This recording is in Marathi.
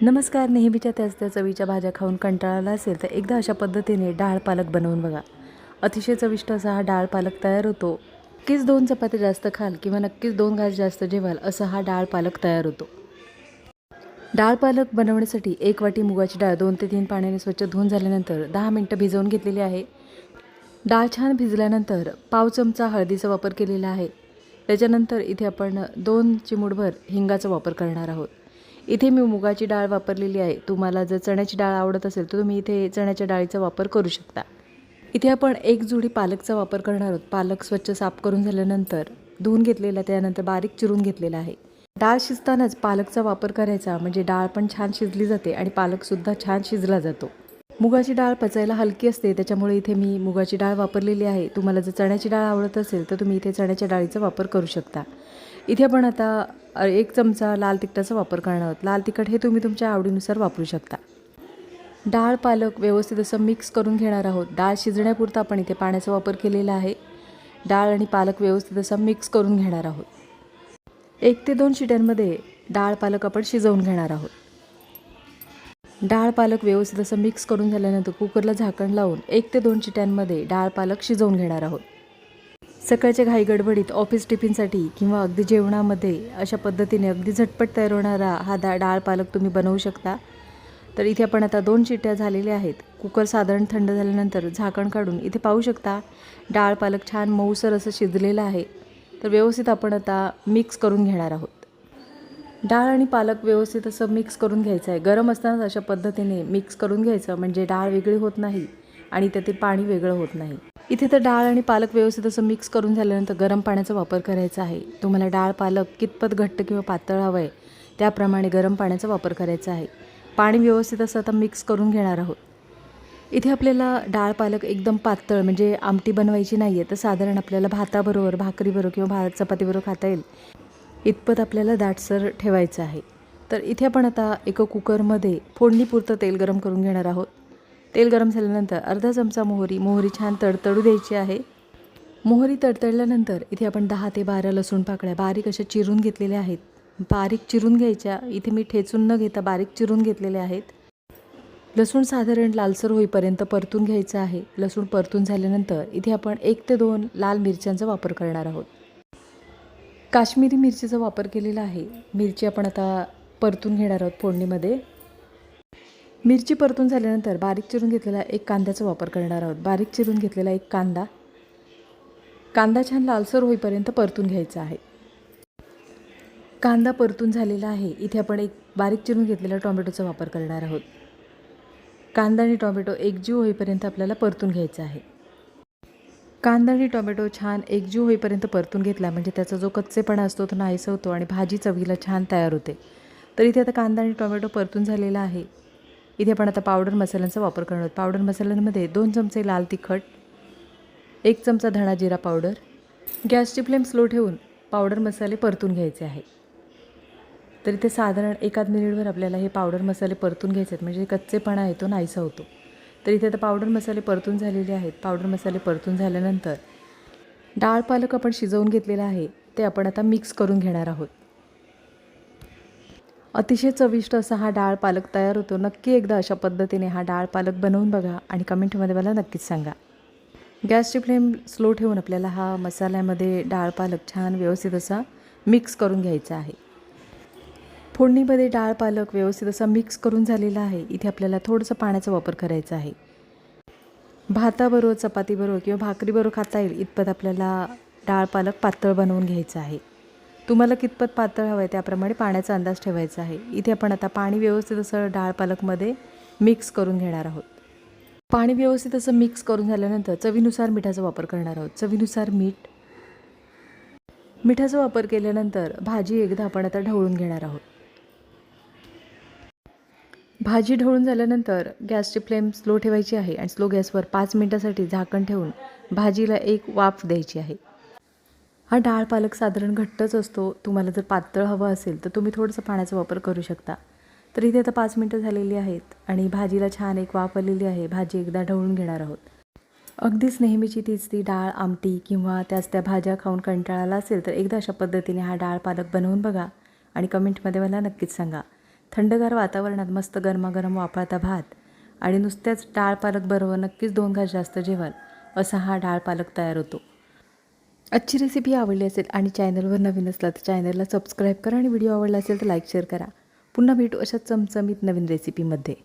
नमस्कार. नेहमीच्या त्याच त्या चवीच्या भाज्या खाऊन कंटाळा असेल तर एकदा अशा पद्धतीने डाळ पालक बनवून बघा. अतिशय चविष्ट असा हा डाळ पालक तयार होतो. नक्कीच 2 चपात्या जास्त खाल किंवा नक्कीच 2 घास जास्त जेवाल असा हा डाळ पालक तयार होतो. डाळ पालक बनवण्यासाठी 1 वाटी मुगाची डाळ 2 ते 3 पाण्याने स्वच्छ धुवून झाल्यानंतर 10 मिनिटं भिजवून घेतलेली आहे. डाळ छान भिजल्यानंतर पाव चमचा हळदीचा वापर केलेला आहे. त्याच्यानंतर इथे आपण 2 चिमूटभर हिंगाचा वापर करणार आहोत. इथे मी मुगाची डाळ वापरलेली आहे. तुम्हाला जर चण्याची डाळ आवडत असेल तर तुम्ही इथे चण्याच्या डाळीचा वापर करू शकता. इथे आपण 1 जुडी पालकचा वापर करणार आहोत. पालक स्वच्छ साफ करून झाल्यानंतर धुवून घेतलेला, त्यानंतर बारीक चिरून घेतलेला आहे. डाळ शिजतानाच पालकचा वापर करायचा, म्हणजे डाळ पण छान शिजली जाते आणि पालकसुद्धा छान शिजला जातो. मुगाची डाळ पचायला हलकी असते, त्याच्यामुळे इथे मी मुगाची डाळ वापरलेली आहे. तुम्हाला जर चण्याची डाळ आवडत असेल तर तुम्ही इथे चण्याच्या डाळीचा वापर करू शकता. इथे आपण आता 1 चमचा लाल तिखटाचा वापर करणार आहोत. लाल तिखट हे तुम्ही तुमच्या आवडीनुसार वापरू शकता. डाळ पालक व्यवस्थित असं मिक्स करून घेणार आहोत. डाळ शिजण्यापुरता आपण इथे पाण्याचा वापर केलेला आहे. डाळ आणि पालक व्यवस्थित असं मिक्स करून घेणार आहोत. 1 ते 2 शिट्यांमध्ये डाळ पालक आपण शिजवून घेणार आहोत. डाळ पालक व्यवस्थित असं मिक्स करून झाल्यानंतर कुकरला झाकण लावून 1 ते 2 शिट्यांमध्ये डाळ पालक शिजवून घेणार आहोत. सकाळच्या घाई गडबडीत ऑफिस टिफिनसाठी किंवा अगदी जेवणामध्ये अशा पद्धतीने अगदी झटपट तयार होणारा हा डाळ पालक तुम्ही बनवू शकता. तर इथे आपण आता 2 शिट्ट्या झालेल्या आहेत. कुकर साधारण थंड झाल्यानंतर झाकण काढून इथे पाहू शकता डाळ पालक छान मऊसर असं शिजलेलं आहे. तर व्यवस्थित आपण आता मिक्स करून घेणार आहोत. डाळ आणि पालक व्यवस्थित असं मिक्स करून घ्यायचं आहे. गरम असतानाच अशा पद्धतीने मिक्स करून घ्यायचं, म्हणजे डाळ वेगळी होत नाही आणि त्यातील पाणी वेगळं होत नाही. इथे तर डाळ आणि पालक व्यवस्थित असं मिक्स करून झाल्यानंतर गरम पाण्याचा वापर करायचा आहे. तुम्हाला डाळ पालक कितपत घट्ट किंवा पातळ हवं आहे त्याप्रमाणे गरम पाण्याचा वापर करायचा आहे. पाणी व्यवस्थित असं आता मिक्स करून घेणार आहोत. इथे आपल्याला डाळ पालक एकदम पातळ म्हणजे आमटी बनवायची नाही आहे, तर साधारण आपल्याला भाताबरोबर, भाकरीबरोबर किंवा चपातीबरोबर खाता येईल इतपत आपल्याला दाटसर ठेवायचं आहे. तर इथे आपण आता एका कुकरमध्ये फोडणीपुरतं तेल गरम करून घेणार आहोत. तेल गरम झाल्यानंतर अर्धा चमचा मोहरी छान तडतडू द्यायची आहे. मोहरी तडतडल्यानंतर इथे आपण 10 ते 12 लसूण पाकळ्या बारीक अशा चिरून घेतलेल्या आहेत. बारीक चिरून घ्यायच्या. इथे मी ठेचून न घेता बारीक चिरून घेतलेले आहेत. लसूण साधारण लालसर होईपर्यंत परतून घ्यायचं आहे. लसूण परतून झाल्यानंतर इथे आपण 1 ते 2 लाल मिरच्यांचा वापर करणार आहोत. काश्मीरी मिरचीचा वापर केलेला आहे. मिरची आपण आता परतून घेणार आहोत फोडणीमध्ये. मिरची परतून झाल्यानंतर बारीक चिरून घेतलेला 1 कांद्याचा वापर करणार आहोत. बारीक चिरून घेतलेला 1 कांदा छान लालसर होईपर्यंत परतून घ्यायचा आहे. कांदा परतून झालेला आहे. इथे आपण 1 बारीक चिरून घेतलेला टोमॅटोचा वापर करणार आहोत. कांदा आणि टोमॅटो एकजीव होईपर्यंत आपल्याला परतून घ्यायचा आहे. कांदा आणि टोमॅटो छान एकजीव होईपर्यंत परतून घेतला, म्हणजे त्याचा जो कच्चेपणा असतो तो नाहीसा होतो आणि भाजी चवीला छान तयार होते. तर इथे आता कांदा आणि टोमॅटो परतून झालेला आहे. इथे आपण आता पावडर मसाल्यांचा वापर करणार आहोत. पावडर मसाल्यांमध्ये 2 चमचे लाल तिखट, 1 चमचा धणा जिरा पावडर. गॅसची फ्लेम स्लो ठेवून पावडर मसाले परतून घ्यायचे आहे. तर इथे साधारण 1 मिनिटभर आपल्याला हे पावडर मसाले परतून घ्यायचे आहेत, म्हणजे कच्चेपणा आहे तो नाहीसा होतो. तर इथे आता पावडर मसाले परतून झालेले आहेत. पावडर मसाले परतून झाल्यानंतर डाळ पालक आपण शिजवून घेतलेला आहे ते आपण आता मिक्स करून घेणार आहोत. अतिशय चविष्ट असा हा डाळ पालक तयार होतो. नक्की एकदा अशा पद्धतीने हा डाळ पालक बनवून बघा आणि कमेंटमध्ये मला नक्कीच सांगा. गॅसची फ्लेम स्लो ठेवून आपल्याला हा मसाल्यामध्ये डाळ पालक छान व्यवस्थित असा मिक्स करून घ्यायचा आहे. फोडणीमध्ये डाळ पालक व्यवस्थित असा मिक्स करून झालेला आहे. इथे आपल्याला थोडंसं पाण्याचा वापर करायचा आहे. भाताबरोबर, चपातीबरोबर किंवा भाकरीबरोबर खाता येईल इतपत आपल्याला डाळ पालक पातळ बनवून घ्यायचं आहे. तुम्हाला कितपत पातळ हवं आहे त्याप्रमाणे पाण्याचा अंदाज ठेवायचा आहे. इथे आपण आता पाणी व्यवस्थित असं डाळ पालकमध्ये मिक्स करून घेणार आहोत. पाणी व्यवस्थित असं मिक्स करून झाल्यानंतर चवीनुसार मिठाचा वापर करणार आहोत. चवीनुसार मिठाचा वापर केल्यानंतर भाजी एकदा आपण आता ढवळून घेणार आहोत. भाजी ढवळून झाल्यानंतर गॅसची फ्लेम स्लो ठेवायची आहे आणि स्लो गॅसवर 5 मिनिटासाठी झाकण ठेवून भाजीला 1 वाफ द्यायची आहे. हा डाळ पालक साधारण घट्टच असतो. तुम्हाला जर पातळ हवं असेल तर तुम्ही थोडंसं पाण्याचा वापर करू शकता. तर इथे आता 5 मिनिटं झालेली आहेत आणि भाजीला छान 1 वाफ आलेली आहे. भाजी एकदा ढवळून घेणार आहोत. अगदीच नेहमीची ती डाळ आमटी किंवा त्या भाज्या खाऊन कंटाळा असेल तर एकदा अशा पद्धतीने हा डाळ पालक बनवून बघा आणि कमेंटमध्ये मला नक्कीच सांगा. थंडगार वातावरणात मस्त गरमागरम वाफाळता भात आणि नुसत्याच डाळ पालक बरोबर नक्कीच 2 घास जास्त जेवाल असा हा डाळ पालक तयार होतो. आजची रेसिपी आवडली असेल आणि चॅनलवर नवीन असला तर चॅनलला सबस्क्राईब करा आणि व्हिडिओ आवडला असेल तर लाईक शेअर करा. पुन्हा भेटू अशाच चमचमीत नवीन रेसिपीमध्ये.